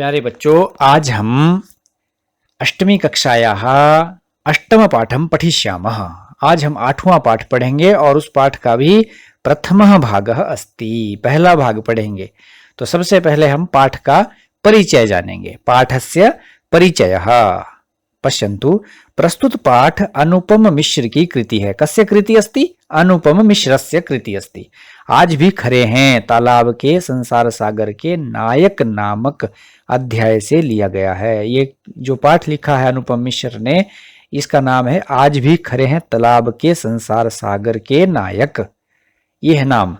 प्यारे बच्चों, आज हम अष्टमी कक्षायाः अष्टमपाठं पठिष्यामः। आज हम 8वां पाठ पढ़ेंगे और उस पाठ का भी प्रथमः भागः अस्ति, पहला भाग पढ़ेंगे। तो सबसे पहले हम पाठ का परिचय जानेंगे। पाठस्य परिचयः। पश्यन्तु, प्रस्तुत पाठ अनुपम मिश्र की कृति है। कस्य कृति अस्ति? अनुपम मिश्रस्य कृति अस्ति। आज भी खरे हैं तालाब के संसार सागर के नायक नामक अध्याय से लिया गया है। ये जो पाठ लिखा है अनुपम मिश्र ने, इसका नाम है आज भी खरे हैं तालाब के संसार सागर के नायक। ये है नाम।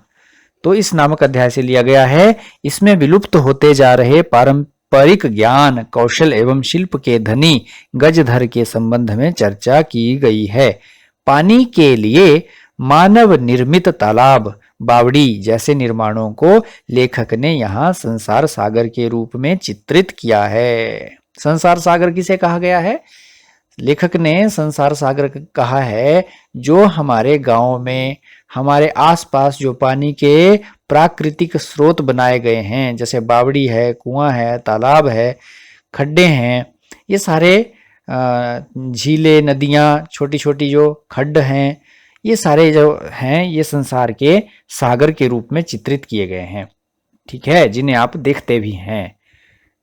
तो इस नामक अध्याय से लिया गया है। इसमें विलुप्त होते जा रहे पारंपरिक ज्ञान, कौशल एवं शिल्प के धनी गजधर के संबंध में चर्चा की गई है। पानी के लिए मानव निर्मित तालाब, बावड़ी जैसे निर्माणों को लेखक ने यहाँ संसार सागर के रूप में चित्रित किया है। संसार सागर किसे कहा गया है? लेखक ने संसार सागर कहा है जो हमारे गांव में, हमारे आसपास जो पानी के प्राकृतिक स्रोत बनाए गए हैं, जैसे बावड़ी है, कुआं है, तालाब है, खड्डे हैं, ये सारे झीलें, नदियां, छोटी छोटी जो खड्ड हैं, ये सारे जो हैं ये संसार के सागर के रूप में चित्रित किए गए हैं, ठीक है, जिन्हें आप देखते भी हैं।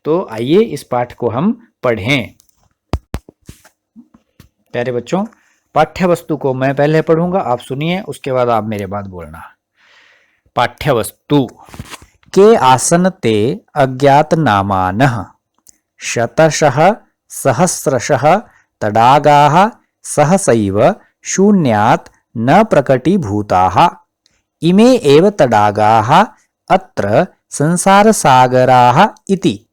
तो आइए इस पाठ को हम पढ़ें। प्यारे बच्चों, पाठ्य वस्तु को मैं पहले पढ़ूंगा, आप सुनिए, उसके बाद आप मेरे बाद बोलना। पाठ्य वस्तु। के आसन ते अज्ञात नामानः शतशः सहस्रशः तडागाः सहसैव शून्यात् न प्रकटीभूताः। इमे एव तडागाः अत्र संसारसागराः इति।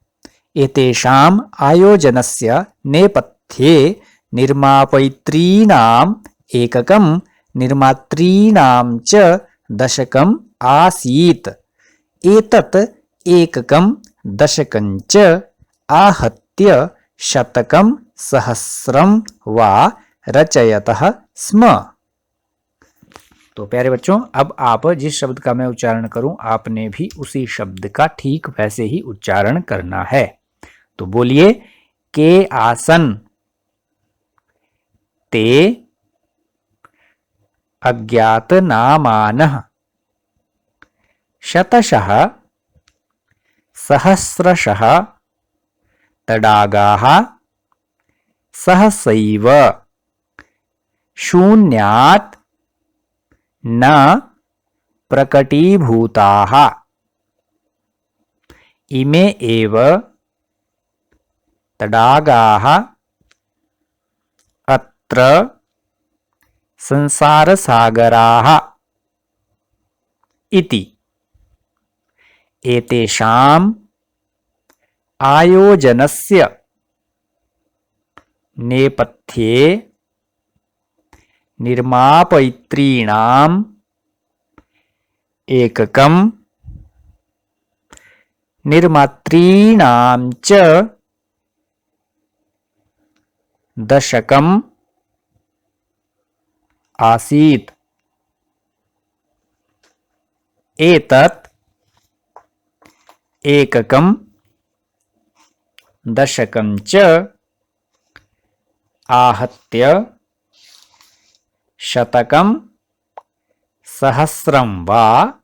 एतेषाम् आयोजनस्य नेपथ्ये निर्मापयित्रीणाम् एककं, निर्मातॄणां च दशकम् आसीत्। एतत् एककं दशकं च आहत्य शतकं सहस्रं वा रचयतः स्म। तो प्यारे बच्चों, अब आप जिस शब्द का मैं उच्चारण करूं, आपने भी उसी शब्द का ठीक वैसे ही उच्चारण करना है। तो बोलिए, के आसन ते अज्ञात नामानः शतशः सहस्रशः तडागाः सहसैव शून्यात् न प्रकटीभूताः। इमे एव तडागाः अत्र संसारसागराः इति। एतेषाम् आयोजनस्य नेपथ्ये निर्मापयित्रीणाम् एककं, निर्मातॄणां च दशकम् आसीत्। एतत् एककं दशकं च आहत्य शतकं सहस्रं वा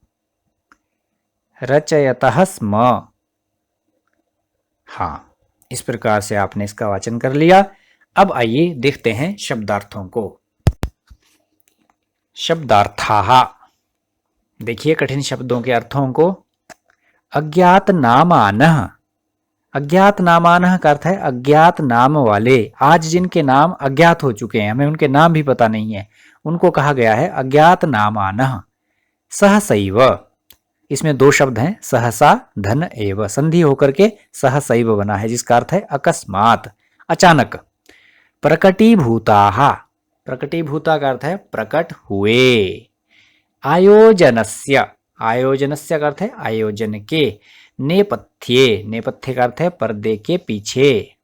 रचयतः स्म। हाँ, इस प्रकार से आपने इसका वाचन कर लिया। अब आइए देखते हैं शब्दार्थों को। शब्दार्थाः। देखिए कठिन शब्दों के अर्थों को। अज्ञात नामानः। अज्ञात नामानः का अर्थ है अज्ञात नाम वाले। आज जिनके नाम अज्ञात हो चुके हैं, हमें उनके नाम भी पता नहीं है, उनको कहा गया है अज्ञात नामानः। सहसैव, इसमें दो शब्द हैं, सहसा धन एव, संधि होकर के सहसैव बना है, जिसका अर्थ है अकस्मात, अचानक। प्रकटीभूताः। प्रकटीभूता का अर्थ है प्रकट हुए। आयोजनस्य। आयोजनस्य का अर्थ है आयोजन के। नेपथ्ये। नेपथ्य का अर्थ है पर्दे के पीछे,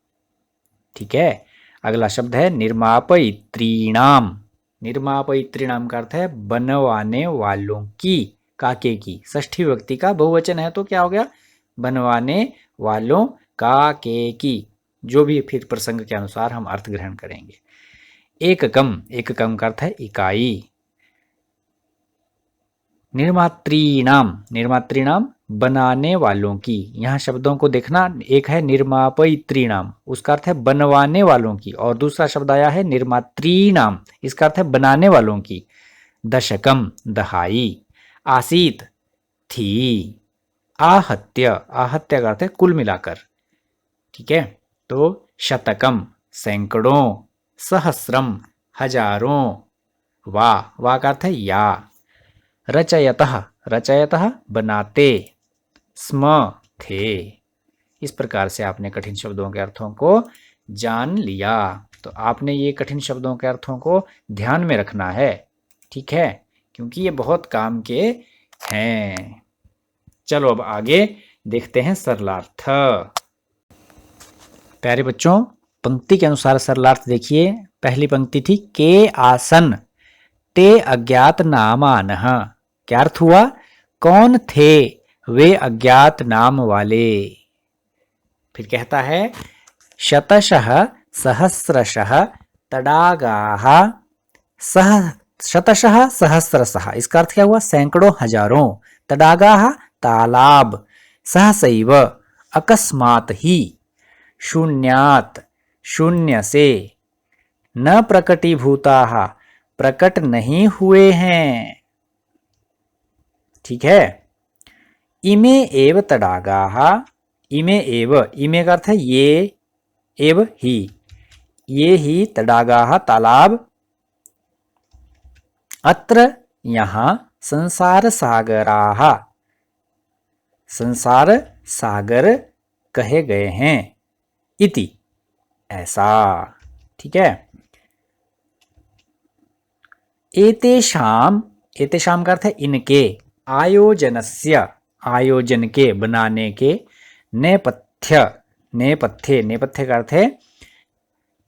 ठीक है। अगला शब्द है निर्मापयित्रीणाम। निर्मापयित्रीणाम का अर्थ है बनवाने वालों की, काके की। षष्ठी विभक्ति का बहुवचन है तो क्या हो गया? बनवाने वालों का, के, की, जो भी फिर प्रसंग के अनुसार हम अर्थ ग्रहण करेंगे। एककम, एककम का अर्थ है इकाई। निर्मात्रीणाम, निर्मात्रीणाम बनाने वालों की, यहाँ शब्दों को देखना, एक है निर्मापयित्रीणाम, उसका अर्थ है बनवाने वालों की, और दूसरा शब्द आया है निर्मात्रीणाम, इसका अर्थ है बनाने वालों की। दशकम दहाई, आसीत थी, आहत्य, आहत्य का अर्थ है कुल मिलाकर, ठीक है। तो शतकम सैकड़ों, सहस्रम हजारों, वा का अर्थ है या। रचयतः, रचयतः बनाते, स्म थे। इस प्रकार से आपने कठिन शब्दों के अर्थों को जान लिया। तो आपने ये कठिन शब्दों के अर्थों को ध्यान में रखना है, ठीक है, क्योंकि ये बहुत काम के हैं। चलो अब आगे देखते हैं सरलार्थ। प्यारे बच्चों, पंक्ति के अनुसार सरलार्थ देखिए। पहली पंक्ति थी के आसन ते अज्ञात नामानः, क्या अर्थ हुआ? कौन थे वे अज्ञात नाम वाले। फिर कहता है शतशः सहस्रशः तडागाः, सह शतशः सहस्रशः, इसका अर्थ क्या हुआ? सैकड़ों हजारों, तडागाः तालाब, सहसैव अकस्मात ही, शून्यात शून्य से, न प्रकटीभूताः प्रकट नहीं हुए हैं, ठीक है। इमे एव तडागाः, इमे एव, इमे का अर्थ है ये, एव ही, ये ही तडागाः तालाब, अत्र यहाँ संसार सागराः, संसार सागर कहे गए हैं, इति ऐसा, ठीक है। एतेषाम, एतेषाम का अर्थ है इनके, आयोजनस्य, आयोजन के, बनाने के, नेपथ्य, नेपथ्य, नेपथ्य का अर्थ है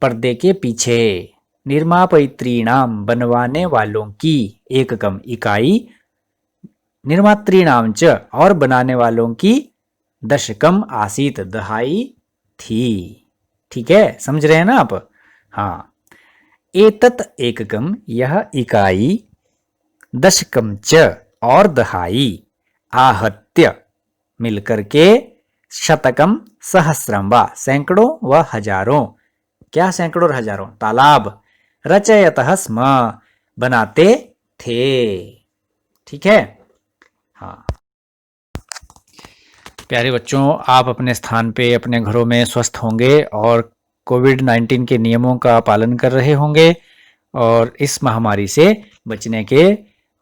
पर्दे के पीछे, निर्मापयित्रीणाम बनवाने वालों की, एककम इकाई, निर्मात्रीणाम च और बनाने वालों की, दशकम आसीत दहाई थी, ठीक है, समझ रहे हैं ना आप? हाँ। एतत् एककम यह इकाई, दशकम च और दहाई, आहत्य मिलकर के, शतकम सहस्रम व सैकड़ों व हजारों, क्या सैकड़ों और हजारों, तालाब, रचयतः स्म बनाते थे, ठीक है। हाँ प्यारे बच्चों, आप अपने स्थान पे अपने घरों में स्वस्थ होंगे और कोविड-19 के नियमों का पालन कर रहे होंगे और इस महामारी से बचने के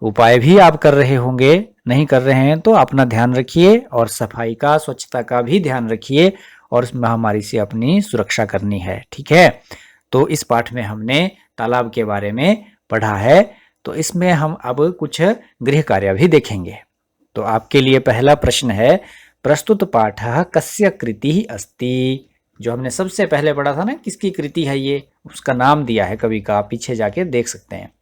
उपाय भी आप कर रहे होंगे। नहीं कर रहे हैं तो अपना ध्यान रखिए और सफाई का, स्वच्छता का भी ध्यान रखिए और इस महामारी से अपनी सुरक्षा करनी है, ठीक है। तो इस पाठ में हमने तालाब के बारे में पढ़ा है, तो इसमें हम अब कुछ गृह कार्य भी देखेंगे। तो आपके लिए पहला प्रश्न है, प्रस्तुत पाठः कस्य कृतिः अस्ति। जो हमने सबसे पहले पढ़ा था ना, किसकी कृति है ये, उसका नाम दिया है कवि का, पीछे जाके देख सकते हैं।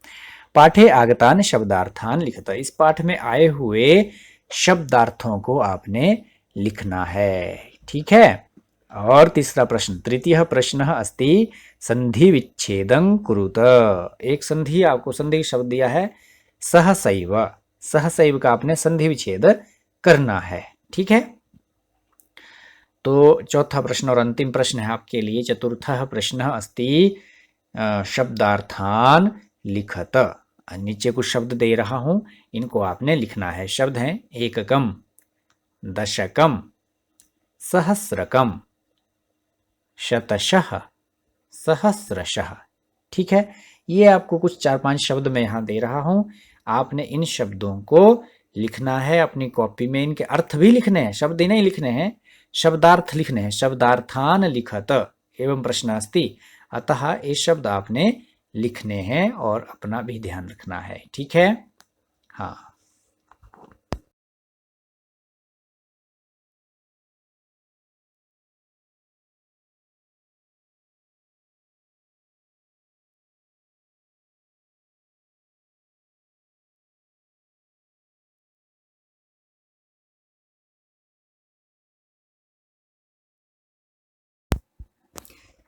पाठे आगतान शब्दार्थान लिखत, इस पाठ में आए हुए शब्दार्थों को आपने लिखना है, ठीक है। और तीसरा प्रश्न, तृतीय प्रश्न अस्ति संधि विच्छेदं कुरुत। एक संधि, आपको संधि शब्द दिया है सहसैव, सहसैव का आपने संधि विच्छेद करना है, ठीक है। तो चौथा प्रश्न और अंतिम प्रश्न है आपके लिए, चतुर्थः प्रश्न अस्ति शब्दार्थान लिखत। नीचे कुछ शब्द दे रहा हूं, इनको आपने लिखना है। शब्द हैं एककम, दशकम, सहस्रकम, शतशः, सहस्रशः, ठीक है। ये आपको कुछ 4-5 शब्द मैं यहाँ दे रहा हूँ, आपने इन शब्दों को लिखना है अपनी कॉपी में। इनके अर्थ भी लिखने हैं, शब्द ही नहीं लिखने हैं, शब्दार्थ लिखने हैं। शब्दार्थान लिखत एवं प्रश्न अस्ति, अतः ये शब्द आपने लिखने हैं और अपना भी ध्यान रखना है, ठीक है। हाँ।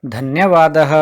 धन्यवादः।